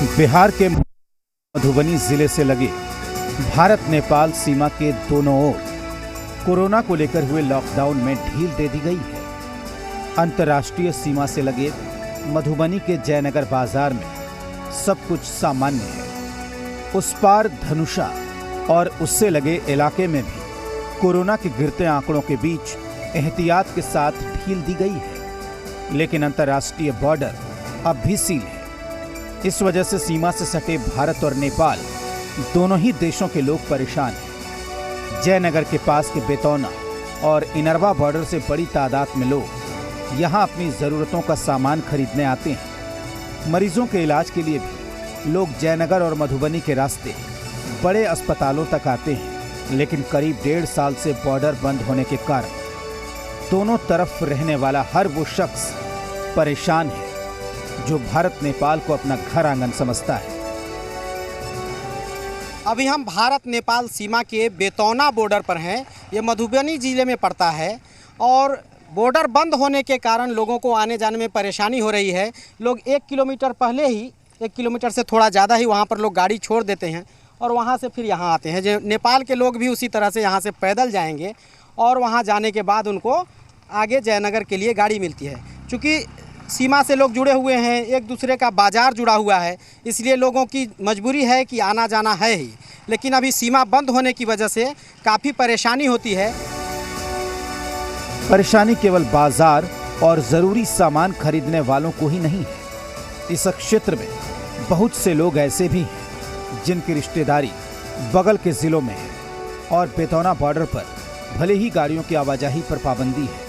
बिहार के मधुबनी जिले से लगे भारत नेपाल सीमा के दोनों ओर कोरोना को लेकर हुए लॉकडाउन में ढील दे दी गई है। अंतर्राष्ट्रीय सीमा से लगे मधुबनी के जयनगर बाजार में सब कुछ सामान्य है। उस पार धनुषा और उससे लगे इलाके में भी कोरोना के गिरते आंकड़ों के बीच एहतियात के साथ ढील दी गई है, लेकिन अंतर्राष्ट्रीय बॉर्डर अब भी सील है। इस वजह से सीमा से सटे भारत और नेपाल दोनों ही देशों के लोग परेशान हैं। जयनगर के पास के बेतौना और इनरवा बॉर्डर से बड़ी तादाद में लोग यहां अपनी ज़रूरतों का सामान खरीदने आते हैं। मरीजों के इलाज के लिए भी लोग जयनगर और मधुबनी के रास्ते बड़े अस्पतालों तक आते हैं, लेकिन करीब 1.5 साल से बॉर्डर बंद होने के कारण दोनों तरफ रहने वाला हर वो शख्स परेशान है जो भारत नेपाल को अपना घर आंगन समझता है। अभी हम भारत नेपाल सीमा के बेतौना बॉर्डर पर हैं। ये मधुबनी जिले में पड़ता है और बॉर्डर बंद होने के कारण लोगों को आने जाने में परेशानी हो रही है। लोग 1 किलोमीटर पहले ही 1 किलोमीटर से थोड़ा ज़्यादा ही वहाँ पर लोग गाड़ी छोड़ देते हैं और वहाँ से फिर यहाँ आते हैं। जो नेपाल के लोग भी उसी तरह से यहाँ से पैदल जाएंगे और वहाँ जाने के बाद उनको आगे जयनगर के लिए गाड़ी मिलती है। चूँकि सीमा से लोग जुड़े हुए हैं, एक दूसरे का बाज़ार जुड़ा हुआ है, इसलिए लोगों की मजबूरी है कि आना जाना है ही। लेकिन अभी सीमा बंद होने की वजह से काफ़ी परेशानी होती है। परेशानी केवल बाजार और ज़रूरी सामान खरीदने वालों को ही नहीं है। इस क्षेत्र में बहुत से लोग ऐसे भी हैं जिनकी रिश्तेदारी बगल के ज़िलों में है और बेतौना बॉर्डर पर भले ही गाड़ियों की आवाजाही पर पाबंदी है,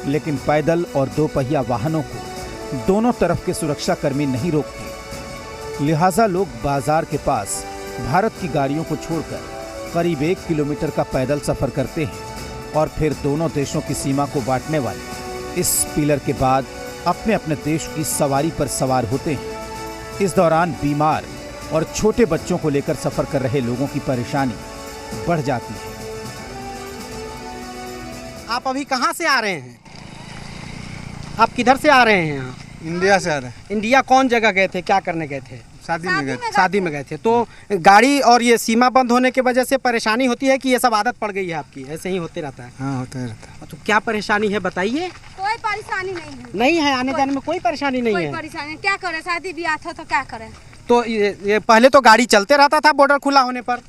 लेकिन पैदल और 2 पहिया वाहनों को दोनों तरफ के सुरक्षाकर्मी नहीं रोकते। लिहाजा लोग बाजार के पास भारत की गाड़ियों को छोड़कर करीब 1 किलोमीटर का पैदल सफर करते हैं और फिर दोनों देशों की सीमा को बांटने वाले इस पिलर के बाद अपने अपने देश की सवारी पर सवार होते हैं। इस दौरान बीमार और छोटे बच्चों को लेकर सफर कर रहे लोगों की परेशानी बढ़ जाती है। आप अभी कहाँ से आ रहे हैं? आप किधर से आ रहे हैं? यहाँ इंडिया से आ रहे हैं। इंडिया कौन जगह गए थे, क्या करने गए थे? शादी में गए थे। शादी में गए थे। तो गाड़ी और ये सीमा बंद होने की वजह से परेशानी होती है कि ये सब आदत पड़ गई है आपकी, ऐसे ही होते रहता है? हाँ, होता रहता है। तो क्या परेशानी है बताइए। कोई परेशानी नहीं है। नहीं है, आने जाने में कोई परेशानी नहीं है। कोई परेशानी क्या करें, शादी ब्याह था तो क्या करें। तो ये पहले तो गाड़ी चलते रहता था बॉर्डर खुला होने पर।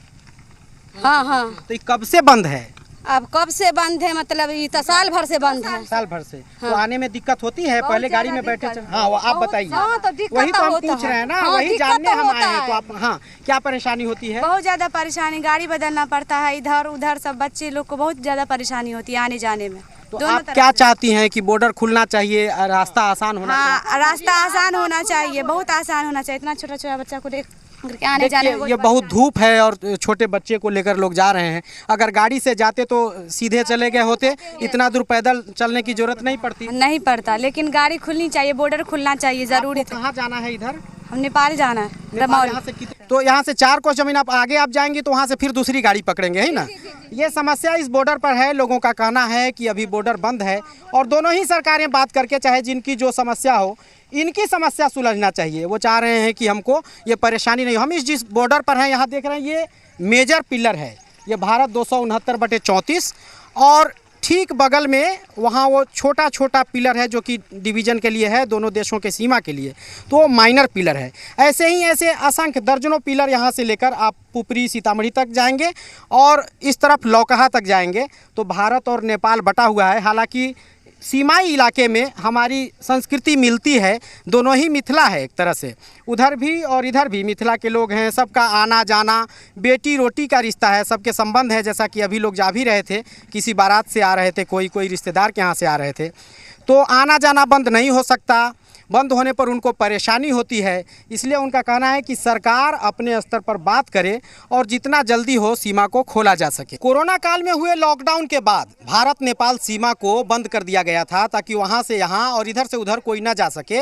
हाँ हाँ। तो ये कब से बंद है? अब कब से बंद है? मतलब ये तो साल भर से बंद है। साल भर से। हाँ। तो आने में दिक्कत होती है? पहले गाड़ी में बैठे हाँ, वो आप बताइए। हाँ, तो दिक्कत वही तो हम होता पूछ रहे हैं ना, हाँ, वही दिक्कत जानने तो हम होता आए हैं। तो है। आप हाँ, क्या परेशानी होती है? बहुत ज्यादा परेशानी, गाड़ी बदलना पड़ता है, इधर उधर सब बच्चे लोग को बहुत ज्यादा परेशानी होती है आने जाने में। तो दोनों आप तरफ क्या से। चाहती हैं कि बॉर्डर खुलना चाहिए, रास्ता आसान होना चाहिए? हाँ, रास्ता आसान होना चाहिए, बहुत आसान होना चाहिए। इतना छोटा छोटा बच्चा को देख करके आने जाने में देखिए, ये बहुत धूप है और छोटे बच्चे को लेकर लोग जा रहे हैं। अगर गाड़ी से जाते तो सीधे चले गए होते, इतना दूर पैदल चलने की जरूरत नहीं पड़ती। नहीं पड़ता, लेकिन गाड़ी खुलनी चाहिए, बॉर्डर खुलना चाहिए, जरूरी। आपको कहाँ जाना है? इधर हम नेपाल जाना है, नेपाल। यहाँ से तो यहाँ से 4 कोस जमीन आप आगे आप जाएंगे तो वहाँ से फिर दूसरी गाड़ी पकड़ेंगे, है ना? ये समस्या इस बॉर्डर पर है। लोगों का कहना है कि अभी बॉर्डर बंद है और दोनों ही सरकारें बात करके, चाहे जिनकी जो समस्या हो, इनकी समस्या सुलझना चाहिए। वो चाह रहे हैं कि हमको ये परेशानी नहीं हो। हम इस जिस बॉर्डर पर हैं, यहाँ देख रहे हैं, ये मेजर पिलर है, ये भारत 269/34 और ठीक बगल में वहाँ वो छोटा छोटा पिलर है जो कि डिवीज़न के लिए है, दोनों देशों के सीमा के लिए, तो वो माइनर पिलर है। ऐसे असंख्य दर्जनों पिलर यहाँ से लेकर आप पुपरी सीतामढ़ी तक जाएंगे और इस तरफ लौकहा तक जाएंगे तो भारत और नेपाल बटा हुआ है। हालांकि सीमाई इलाके में हमारी संस्कृति मिलती है, दोनों ही मिथिला है एक तरह से, उधर भी और इधर भी मिथिला के लोग हैं। सबका आना जाना बेटी रोटी का रिश्ता है, सबके संबंध है। जैसा कि अभी लोग जा भी रहे थे, किसी बारात से आ रहे थे, कोई रिश्तेदार के यहाँ से आ रहे थे, तो आना जाना बंद नहीं हो सकता। बंद होने पर उनको परेशानी होती है, इसलिए उनका कहना है कि सरकार अपने स्तर पर बात करे और जितना जल्दी हो सीमा को खोला जा सके। कोरोना काल में हुए लॉकडाउन के बाद भारत नेपाल सीमा को बंद कर दिया गया था ताकि वहां से यहाँ और इधर से उधर कोई ना जा सके,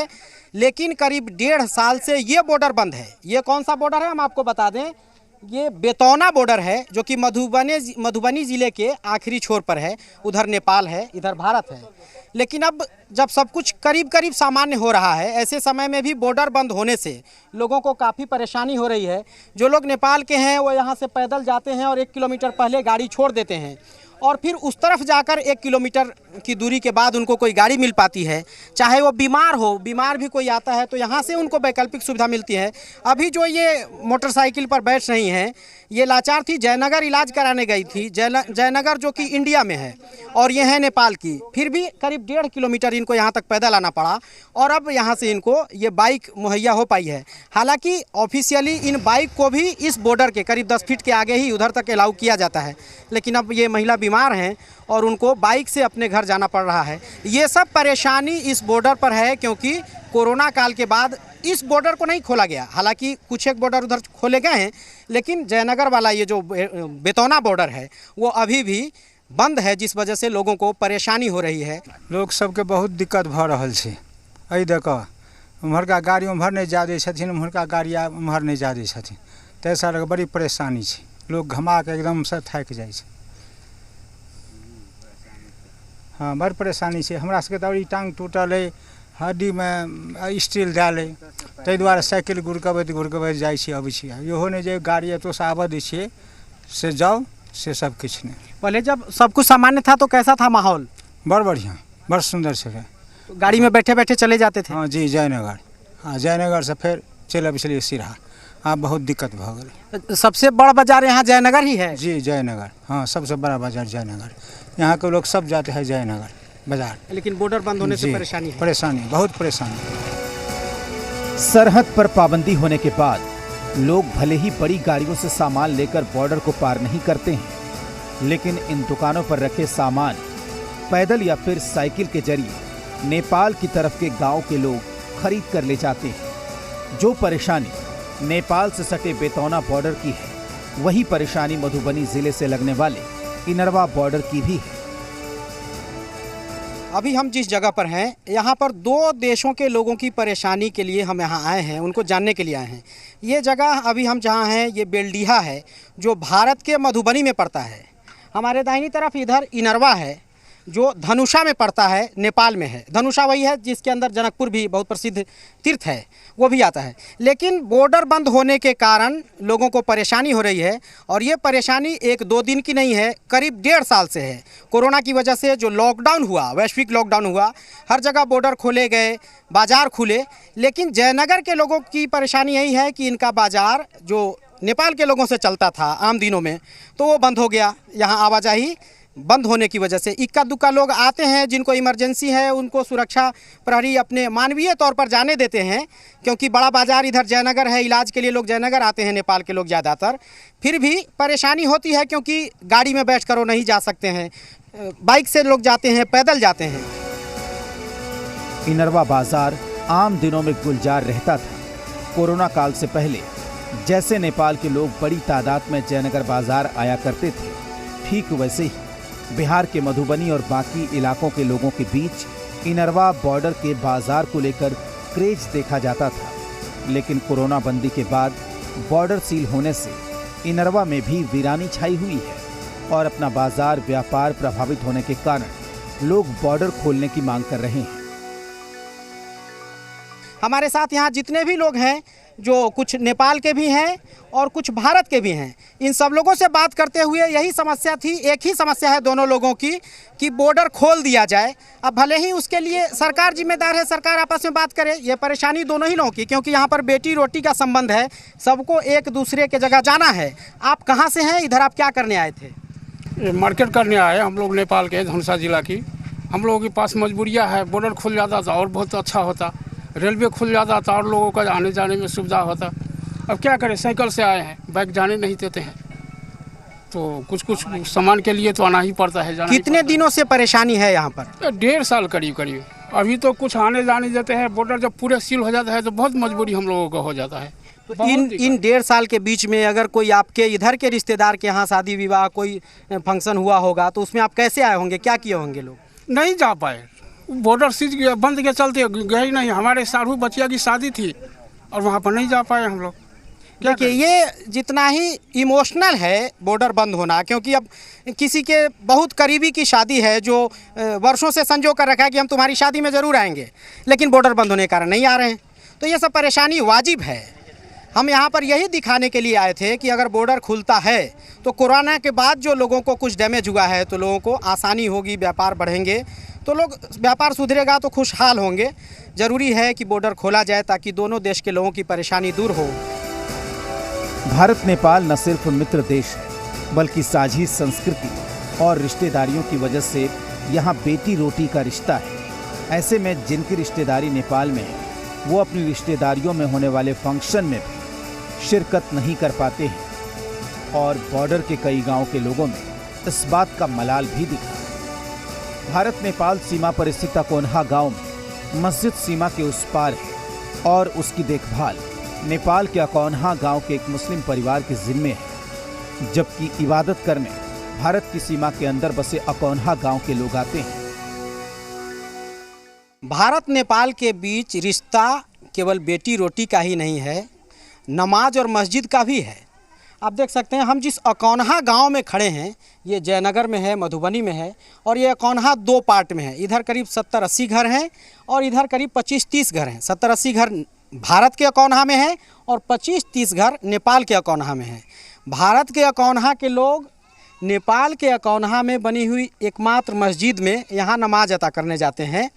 लेकिन करीब 1.5 साल से ये बॉर्डर बंद है। ये कौन सा बॉर्डर है हम आपको बता दें, ये बेतौना बॉर्डर है जो कि मधुबनी ज़िले के आखिरी छोर पर है। उधर नेपाल है, इधर भारत है। लेकिन अब जब सब कुछ करीब करीब सामान्य हो रहा है, ऐसे समय में भी बॉर्डर बंद होने से लोगों को काफ़ी परेशानी हो रही है। जो लोग नेपाल के हैं वो यहाँ से पैदल जाते हैं और 1 किलोमीटर पहले गाड़ी छोड़ देते हैं और फिर उस तरफ जाकर 1 किलोमीटर की दूरी के बाद उनको कोई गाड़ी मिल पाती है। चाहे वो बीमार भी कोई आता है तो यहाँ से उनको वैकल्पिक सुविधा मिलती है। अभी जो ये मोटरसाइकिल पर बैठ रही हैं, ये लाचार थी, जयनगर इलाज कराने गई थी। जयनगर जो कि इंडिया में है और ये है नेपाल की। फिर भी करीब 1.5 किलोमीटर इनको यहाँ तक पैदल आना पड़ा और अब यहाँ से इनको ये बाइक मुहैया हो पाई है। हालांकि ऑफिशियली इन बाइक को भी इस बॉर्डर के करीब 10 फीट के आगे ही उधर तक अलाउ किया जाता है, लेकिन अब ये महिला बीमार हैं और उनको बाइक से अपने घर जाना पड़ रहा है। ये सब परेशानी इस बॉर्डर पर है क्योंकि कोरोना काल के बाद इस बॉर्डर को नहीं खोला गया। हालांकि कुछ एक बॉर्डर उधर खोले गए हैं, लेकिन जयनगर वाला ये जो बेतौना बॉर्डर है वो अभी भी बंद है, जिस वजह से लोगों को परेशानी हो रही है। लोग सबके बहुत दिक्कत भ रहल छै। एहि दऽ कऽ उम्हरका गाड़ी उम्हर नहीं जा दै छथिन, उम्हरका गाड़ी उम्हर नहीं जा दै छथिन, ताहि सालके बड़ी परेशानी छै। लोग घमा के एकदम से थाकि जाइ छै। हाँ, बड़ परेशानी छै। हमरा सबके तऽ ई टांग टूटल है, हड्डी में स्टील डाल है, ताहि दुआरे साइकिल गुड़कबैत जाइ छी अबै छी। इहो नहीं जे गाड़ी एतोसँ आबऽ दै छियै से जाओ, से सब किछु नहीं। पहले जब सब कुछ सामान्य था तो कैसा था माहौल? बड़ बढ़िया, बड़ सुंदर छलै। तो गाड़ी में बैठे बैठे चले जाते थे? हाँ जी, जयनगर। हाँ, जयनगर से फिर चल अबै छलियै सिरहा। हाँ, बहुत दिक्कत भ गेलै। सबसे बड़ा बाजार यहाँ जयनगर ही है? जी, जयनगर। हाँ, सबसे बड़ा बाजार जयनगर। यहाँ के लोग सब जाते हैं जयनगर बाजार। लेकिन बॉर्डर बंद होने से परेशानी है? परेशानी, बहुत परेशानी। सरहद पर पाबंदी होने के बाद लोग भले ही बड़ी गाड़ियों से सामान लेकर बॉर्डर को पार नहीं करते हैं, लेकिन इन दुकानों पर रखे सामान पैदल या फिर साइकिल के जरिए नेपाल की तरफ के गांव के लोग खरीद कर ले जाते हैं। जो परेशानी नेपाल से सटे बेतौना बॉर्डर की है, वही परेशानी मधुबनी जिले से लगने वाले इनरवा बॉर्डर की भी है। अभी हम जिस जगह पर हैं, यहाँ पर 2 देशों के लोगों की परेशानी के लिए हम यहाँ आए हैं, उनको जानने के लिए आए हैं। ये जगह अभी हम जहाँ हैं ये बेलडीहा है, जो भारत के मधुबनी में पड़ता है। हमारे दाहिनी तरफ इधर इनरवा है, जो धनुषा में पड़ता है, नेपाल में है। धनुषा वही है जिसके अंदर जनकपुर भी बहुत प्रसिद्ध तीर्थ है, वो भी आता है। लेकिन बॉर्डर बंद होने के कारण लोगों को परेशानी हो रही है और ये परेशानी 1-2 दिन की नहीं है, करीब 1.5 साल से है। कोरोना की वजह से जो लॉकडाउन हुआ, वैश्विक लॉकडाउन हुआ, हर जगह बॉर्डर खोले गए, बाज़ार खुले, लेकिन जयनगर के लोगों की परेशानी यही है कि इनका बाज़ार जो नेपाल के लोगों से चलता था आम दिनों में, तो वो बंद हो गया। यहाँ आवाजाही बंद होने की वजह से इक्का दुक्का लोग आते हैं, जिनको इमरजेंसी है उनको सुरक्षा प्रहरी अपने मानवीय तौर पर जाने देते हैं, क्योंकि बड़ा बाज़ार इधर जयनगर है, इलाज के लिए लोग जयनगर आते हैं, नेपाल के लोग ज़्यादातर। फिर भी परेशानी होती है क्योंकि गाड़ी में बैठ कर वो नहीं जा सकते हैं, बाइक से लोग जाते हैं, पैदल जाते हैं। इनरवा बाजार आम दिनों में गुलजार रहता था। कोरोना काल से पहले जैसे नेपाल के लोग बड़ी तादाद में जयनगर बाजार आया करते थे, ठीक वैसे ही बिहार के मधुबनी और बाकी इलाकों के लोगों के बीच इनरवा बॉर्डर के बाजार को लेकर क्रेज देखा जाता था। लेकिन कोरोना बंदी के बाद बॉर्डर सील होने से इनरवा में भी वीरानी छाई हुई है और अपना बाजार व्यापार प्रभावित होने के कारण लोग बॉर्डर खोलने की मांग कर रहे हैं। हमारे साथ यहाँ जितने भी लोग हैं, जो कुछ नेपाल के भी हैं और कुछ भारत के भी हैं, इन सब लोगों से बात करते हुए यही समस्या थी, एक ही समस्या है दोनों लोगों की, कि बॉर्डर खोल दिया जाए। अब भले ही उसके लिए सरकार जिम्मेदार है, सरकार आपस में बात करे, ये परेशानी दोनों ही लोगों की, क्योंकि यहाँ पर बेटी रोटी का संबंध है, सबको एक दूसरे के जगह जाना है। आप कहाँ से हैं, इधर आप क्या करने आए थे? मार्केट करने आए हम लोग, नेपाल के धनुषा जिला की। हम लोगों के पास मजबूरियाँ है, बॉर्डर खुल जाता था और बहुत अच्छा होता, रेलवे खुल जाता था और लोगों का आने जाने में सुविधा होता। अब क्या करें, साइकिल से आए हैं, बाइक जाने नहीं देते हैं, तो कुछ सामान के लिए तो आना ही पड़ता है। कितने दिनों से परेशानी है यहाँ पर? 1.5 साल करीब। अभी तो कुछ आने जाने देते हैं, बॉर्डर जब पूरे सील हो जाता है तो बहुत मजबूरी हम लोगों को हो जाता है। तो इन 1.5 साल के बीच में अगर कोई आपके इधर के रिश्तेदार के यहाँ शादी विवाह कोई फंक्शन हुआ होगा तो उसमें आप कैसे आए होंगे, क्या किए होंगे? लोग नहीं जा पाए, बॉर्डर सीज गया, बंद के चलते गए नहीं। हमारे साढ़ू बचिया की शादी थी और वहाँ पर नहीं जा पाए हम लोग। देखिए ये जितना ही इमोशनल है बॉर्डर बंद होना, क्योंकि अब किसी के बहुत करीबी की शादी है जो वर्षों से संजो कर रखा है कि हम तुम्हारी शादी में ज़रूर आएंगे, लेकिन बॉर्डर बंद होने के कारण नहीं आ रहे हैं, तो ये सब परेशानी वाजिब है। हम यहाँ पर यही दिखाने के लिए आए थे कि अगर बॉर्डर खुलता है तो कोरोना के बाद जो लोगों को कुछ डैमेज हुआ है तो लोगों को आसानी होगी, व्यापार बढ़ेंगे, तो लोग व्यापार सुधरेगा तो खुशहाल होंगे। ज़रूरी है कि बॉर्डर खोला जाए ताकि दोनों देश के लोगों की परेशानी दूर हो। भारत नेपाल न सिर्फ मित्र देश है बल्कि साझी संस्कृति और रिश्तेदारियों की वजह से यहाँ बेटी रोटी का रिश्ता है। ऐसे में जिनकी रिश्तेदारी नेपाल में है वो अपनी रिश्तेदारियों में होने वाले फंक्शन में भी शिरकत नहीं कर पाते हैं और बॉर्डर के कई गांव के लोगों में इस बात का मलाल भी दिखा। भारत नेपाल सीमा पर स्थित अकोन्हा गांव में मस्जिद सीमा के उस पार है और उसकी देखभाल नेपाल के अकोन्हा गांव के एक मुस्लिम परिवार के जिम्मे है, जबकि इबादत करने भारत की सीमा के अंदर बसे अकोन्हा गांव के लोग आते हैं। भारत नेपाल के बीच रिश्ता केवल बेटी रोटी का ही नहीं है, नमाज और मस्जिद का भी है। आप देख सकते हैं हम जिस अकोन्हा गांव में खड़े हैं ये जयनगर में है, मधुबनी में है, और ये अकोन्हा दो पार्ट में है। इधर करीब 70-80 घर हैं और इधर करीब 25-30 घर हैं। 70-80 घर भारत के अकोन्हा में है और 25-30 घर नेपाल के अकोन्हा में है। भारत के अकोन्हा के लोग नेपाल के अकोन्हा में बनी हुई एकमात्र मस्जिद में यहाँ नमाज अता करने जाते हैं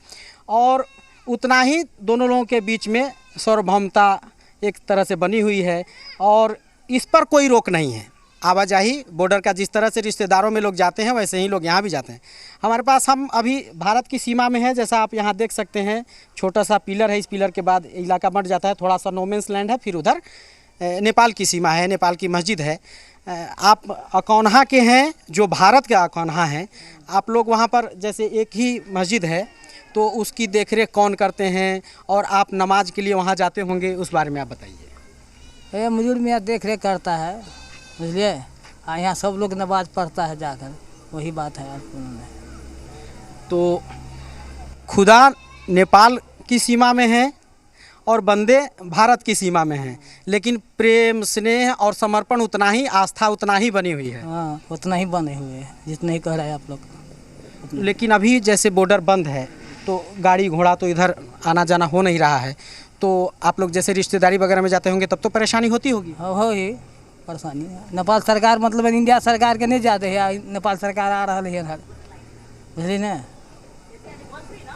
और उतना ही दोनों लोगों के बीच में सार्वभौमता एक तरह से बनी हुई है और इस पर कोई रोक नहीं है। आवाजाही बॉर्डर का जिस तरह से रिश्तेदारों में लोग जाते हैं वैसे ही लोग यहाँ भी जाते हैं। हमारे पास हम अभी भारत की सीमा में है, जैसा आप यहाँ देख सकते हैं छोटा सा पिलर है, इस पिलर के बाद इलाका बंट जाता है, थोड़ा सा नोमेंस लैंड है, फिर उधर नेपाल की सीमा है, नेपाल की मस्जिद है। आप अकोन्हा के हैं जो भारत के अकोन्हा हैं, आप लोग वहाँ पर जैसे एक ही मस्जिद है तो उसकी देखरेख कौन करते हैं और आप नमाज के लिए वहाँ जाते होंगे, उस बारे में आप बताइए। ये मुजुर मियाँ देख रेख करता है, बुझलिए। यहाँ सब लोग नमाज पढ़ता है जाकर, वही बात है। तो खुदा नेपाल की सीमा में है और बंदे भारत की सीमा में हैं, लेकिन प्रेम स्नेह और समर्पण उतना ही, आस्था उतना ही बनी हुई है। हाँ, उतना ही बने हुए हैं जितना ही कह रहे हैं आप लोग। लेकिन अभी जैसे बॉर्डर बंद है तो गाड़ी घोड़ा तो इधर आना जाना हो नहीं रहा है, तो आप लोग जैसे रिश्तेदारी वगैरह में जाते होंगे तब तो परेशानी होती होगी। हो ही परेशानी है। नेपाल सरकार मतलब इंडिया सरकार के नहीं जाते हैं, नेपाल सरकार आ रहा है इधर, बुझली ना।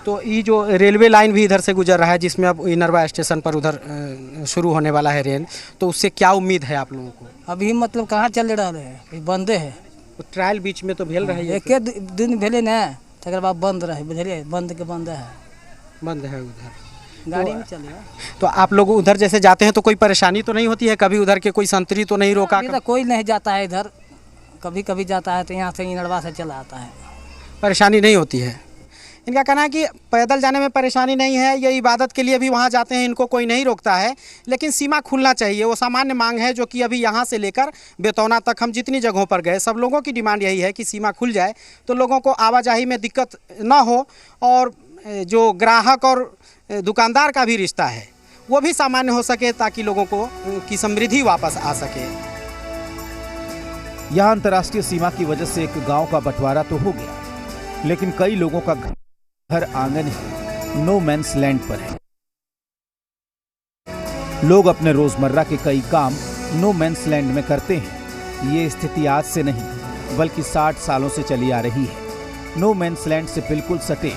तो ये जो रेलवे लाइन भी इधर से गुजर रहा है जिसमें अब इनरवा स्टेशन पर उधर शुरू होने वाला है रेल, तो उससे क्या उम्मीद है आप लोगों को? अभी मतलब कहाँ चल रहा है, बंदे है। तो ट्रायल बीच में तो भेल रही है, एक दिन भेले ना, तकर बाद बंद रहे, बुझलिए। बंद के बंद है, बंद है उधर गाड़ी में चलेगा। तो आप लोग उधर जैसे जाते हैं तो कोई परेशानी तो नहीं होती है? कभी उधर के कोई संतरी तो नहीं रोका? अभी तो कोई नहीं जाता है इधर, कभी कभी जाता है तो यहाँ से इनरवा से चला आता है, परेशानी नहीं होती है। इनका कहना है कि पैदल जाने में परेशानी नहीं है, ये इबादत के लिए भी वहाँ जाते हैं, इनको कोई नहीं रोकता है, लेकिन सीमा खुलना चाहिए। वो सामान्य मांग है जो कि अभी यहाँ से लेकर बेतौना तक हम जितनी जगहों पर गए सब लोगों की डिमांड यही है कि सीमा खुल जाए तो लोगों को आवाजाही में दिक्कत ना हो और जो ग्राहक और दुकानदार का भी रिश्ता है वो भी सामान्य हो सके ताकि लोगों को की समृद्धि वापस आ सके। यहाँ अंतर्राष्ट्रीय सीमा की वजह से एक गांव का बंटवारा तो हो गया, लेकिन कई लोगों का घर आंगन ही नो मैंस लैंड पर है। लोग अपने रोजमर्रा के कई काम नो मैंस लैंड में करते हैं। ये स्थिति आज से नहीं बल्कि 60 सालों से चली आ रही है। नो मैंस लैंड से बिल्कुल सटे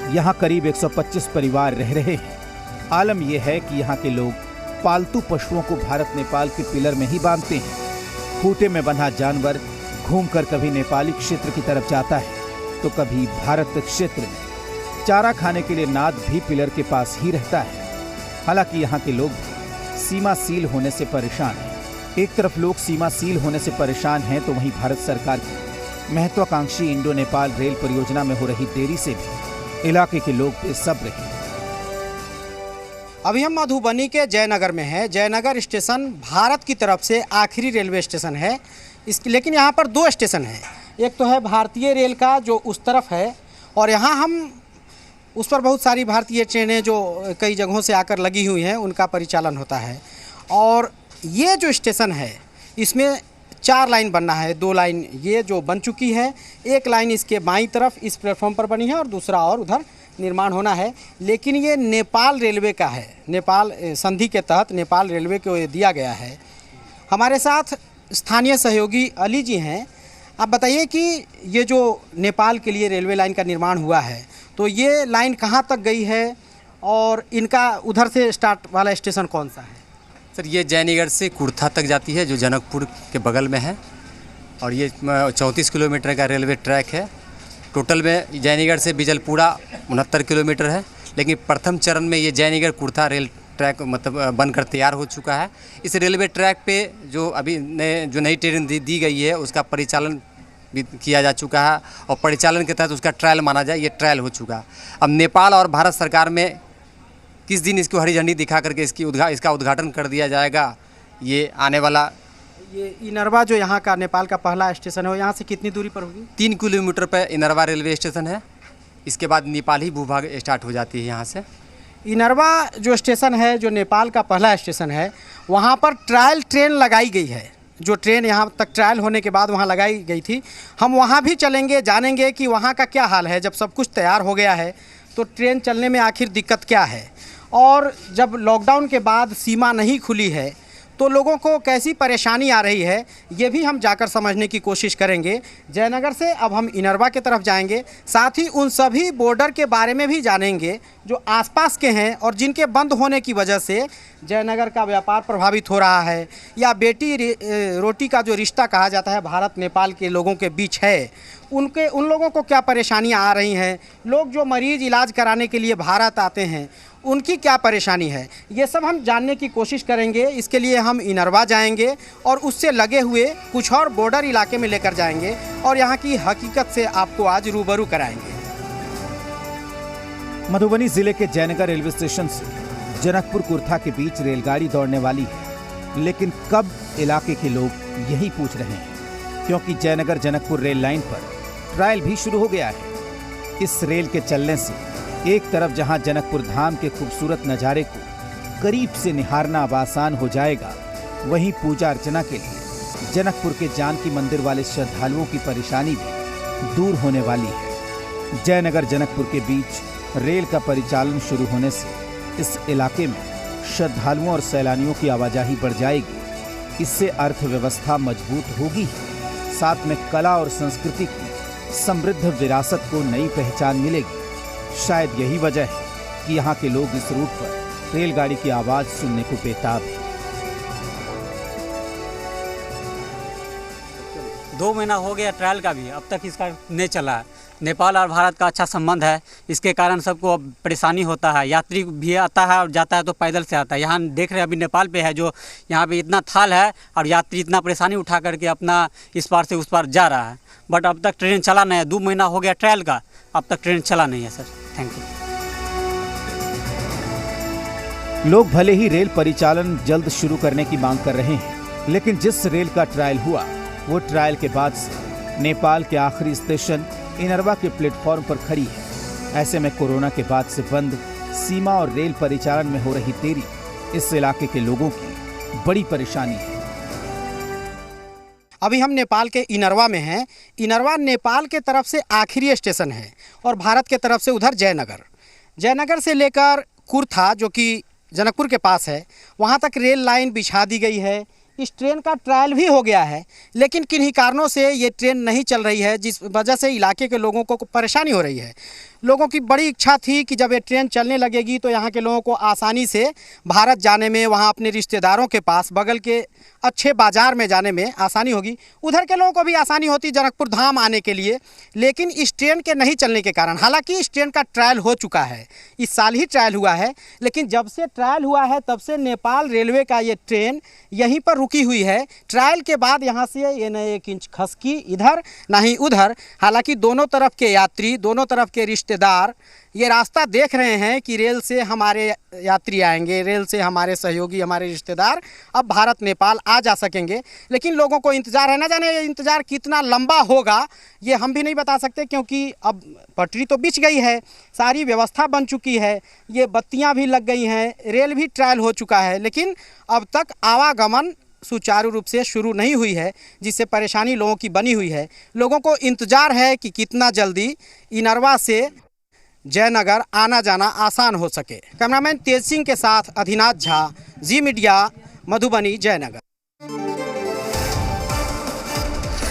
यहाँ करीब 125 परिवार रह रहे हैं। आलम यह है कि यहाँ के लोग पालतू पशुओं को भारत नेपाल के पिलर में ही बांधते हैं। खूंटे में बंधा जानवर घूमकर कभी नेपाली क्षेत्र की तरफ जाता है तो कभी भारत क्षेत्र में। चारा खाने के लिए नाद भी पिलर के पास ही रहता है। हालांकि यहाँ के लोग सीमा सील होने से परेशान हैं। एक तरफ लोग सीमा सील होने से परेशान हैं तो वहीं भारत सरकार की महत्वाकांक्षी इंडो नेपाल रेल परियोजना में हो रही देरी से भी इलाके के लोग बेसब्र हैं। अभी हम मधुबनी के जयनगर में हैं। जयनगर स्टेशन भारत की तरफ से आखिरी रेलवे स्टेशन है लेकिन यहाँ पर 2 स्टेशन हैं। एक तो है भारतीय रेल का जो उस तरफ है और यहाँ हम उस पर बहुत सारी भारतीय ट्रेनें जो कई जगहों से आकर लगी हुई हैं उनका परिचालन होता है। और ये जो स्टेशन है इसमें 4 लाइन बनना है, 2 लाइन ये जो बन चुकी है, 1 लाइन इसके बाईं तरफ इस प्लेटफॉर्म पर बनी है और दूसरा और उधर निर्माण होना है। लेकिन ये नेपाल रेलवे का है, नेपाल संधि के तहत नेपाल रेलवे को ये दिया गया है। हमारे साथ स्थानीय सहयोगी अली जी हैं। आप बताइए कि ये जो नेपाल के लिए रेलवे लाइन का निर्माण हुआ है तो ये लाइन कहाँ तक गई है और इनका उधर से स्टार्ट वाला स्टेशन कौन सा है? सर ये जयनगर से कुर्था तक जाती है जो जनकपुर के बगल में है और ये 34 किलोमीटर का रेलवे ट्रैक है। टोटल में जयनगर से बिजलपुरा 69 किलोमीटर है, लेकिन प्रथम चरण में ये जयनगर कुर्था रेल ट्रैक मतलब बनकर तैयार हो चुका है। इस रेलवे ट्रैक पे जो अभी नई ट्रेन दी गई है उसका परिचालन भी किया जा चुका है और परिचालन के तहत उसका ट्रायल माना जाए, ये ट्रायल हो चुका। अब नेपाल और भारत सरकार में किस दिन इसको हरी झंडी दिखा करके इसका उद्घाटन कर दिया जाएगा, ये आने वाला। ये इनरवा जो यहाँ का नेपाल का पहला स्टेशन है वो यहाँ से कितनी दूरी पर होगी? 3 किलोमीटर पर इनरवा रेलवे स्टेशन है। इसके बाद नेपाली भूभाग स्टार्ट हो जाती है यहाँ से। इनरवा जो स्टेशन है, जो नेपाल का पहला स्टेशन है, वहाँ पर ट्रायल ट्रेन लगाई गई है। जो ट्रेन यहाँ तक ट्रायल होने के बाद वहाँ लगाई गई थी, हम वहाँ भी चलेंगे, जानेंगे कि वहाँ का क्या हाल है। जब सब कुछ तैयार हो गया है तो ट्रेन चलने में आखिर दिक्कत क्या है, और जब लॉकडाउन के बाद सीमा नहीं खुली है तो लोगों को कैसी परेशानी आ रही है, ये भी हम जाकर समझने की कोशिश करेंगे। जयनगर से अब हम इनरवा की तरफ जाएंगे, साथ ही उन सभी बॉर्डर के बारे में भी जानेंगे जो आसपास के हैं और जिनके बंद होने की वजह से जयनगर का व्यापार प्रभावित हो रहा है, या बेटी रोटी का जो रिश्ता कहा जाता है भारत नेपाल के लोगों के बीच है, उन लोगों को क्या परेशानियां आ रही हैं। लोग जो मरीज़ इलाज कराने के लिए भारत आते हैं उनकी क्या परेशानी है, ये सब हम जानने की कोशिश करेंगे। इसके लिए हम इनरवा जाएंगे और उससे लगे हुए कुछ और बॉर्डर इलाके में लेकर जाएंगे और यहाँ की हकीकत से आपको आज रूबरू कराएंगे। मधुबनी जिले के जयनगर रेलवे स्टेशन से जनकपुर कुर्था के बीच रेलगाड़ी दौड़ने वाली है, लेकिन कब इलाके के लोग यही पूछ रहे हैं, क्योंकि जयनगर जनकपुर रेल लाइन पर ट्रायल भी शुरू हो गया है। इस रेल के चलने से एक तरफ जहां जनकपुर धाम के खूबसूरत नज़ारे को करीब से निहारना अब आसान हो जाएगा, वहीं पूजा अर्चना के लिए जनकपुर के जानकी मंदिर वाले श्रद्धालुओं की परेशानी भी दूर होने वाली है। जयनगर जनकपुर के बीच रेल का परिचालन शुरू होने से इस इलाके में श्रद्धालुओं और सैलानियों की आवाजाही बढ़ जाएगी। इससे अर्थव्यवस्था मजबूत होगी, साथ में कला और संस्कृति की समृद्ध विरासत को नई पहचान मिलेगी। शायद यही वजह है कि यहाँ के लोग इस रूट पर रेलगाड़ी की आवाज सुनने को बेताब हैं। 2 महीना हो गया ट्रायल का भी, अब तक इसका नहीं चला। नेपाल और भारत का अच्छा संबंध है, इसके कारण सबको अब परेशानी होता है। यात्री भी आता है और जाता है तो पैदल से आता है। यहाँ देख रहे हैं अभी नेपाल पे है जो यहाँ पे इतना थाल है और यात्री इतना परेशानी उठा करके अपना इस पार से उस पार जा रहा है, बट अब तक ट्रेन चला नहीं है। 2 महीना हो गया ट्रायल का, अब तक ट्रेन चला नहीं है सर। Thank you. लोग भले ही रेल परिचालन जल्द शुरू करने की मांग कर रहे हैं, लेकिन जिस रेल का ट्रायल हुआ वो ट्रायल के बाद से नेपाल के आखिरी स्टेशन इनरवा के प्लेटफॉर्म पर खड़ी है। ऐसे में कोरोना के बाद से बंद सीमा और रेल परिचालन में हो रही देरी इस इलाके के लोगों की बड़ी परेशानी है। अभी हम नेपाल के इनरवा में हैं। इनरवा नेपाल के तरफ से आखिरी स्टेशन है और भारत के तरफ से उधर जयनगर से लेकर कुर्था जो कि जनकपुर के पास है, वहाँ तक रेल लाइन बिछा दी गई है। इस ट्रेन का ट्रायल भी हो गया है, लेकिन किन्हीं कारणों से ये ट्रेन नहीं चल रही है, जिस वजह से इलाके के लोगों को परेशानी हो रही है। लोगों की बड़ी इच्छा थी कि जब ये ट्रेन चलने लगेगी तो यहाँ के लोगों को आसानी से भारत जाने में, वहाँ अपने रिश्तेदारों के पास बगल के अच्छे बाज़ार में जाने में आसानी होगी। उधर के लोगों को भी आसानी होती जनकपुर धाम आने के लिए, लेकिन इस ट्रेन के नहीं चलने के कारण, हालांकि इस ट्रेन का ट्रायल हो चुका है, इस साल ही ट्रायल हुआ है, लेकिन जब से ट्रायल हुआ है तब से नेपाल रेलवे का ये ट्रेन यहीं पर रुकी हुई है। ट्रायल के बाद यहाँ से ये न 1 इंच खसकी इधर ना ही उधर। हालांकि दोनों तरफ के यात्री, दोनों तरफ के रिश्तेदार रिश्तेदार ये रास्ता देख रहे हैं कि रेल से हमारे यात्री आएंगे, रेल से हमारे सहयोगी, हमारे रिश्तेदार अब भारत नेपाल आ जा सकेंगे, लेकिन लोगों को इंतज़ार है। ना जाने ये इंतज़ार कितना लंबा होगा ये हम भी नहीं बता सकते, क्योंकि अब पटरी तो बिछ गई है, सारी व्यवस्था बन चुकी है, ये बत्तियां भी लग गई हैं, रेल भी ट्रायल हो चुका है, लेकिन अब तक आवागमन सुचारू रूप से शुरू नहीं हुई है, जिससे परेशानी लोगों की बनी हुई है। लोगों को इंतज़ार है कि कितना जल्दी इनरवा से जयनगर आना जाना आसान हो सके। कैमरामैन तेज सिंह के साथ अधिनाथ झा, जी मीडिया, मधुबनी, जयनगर।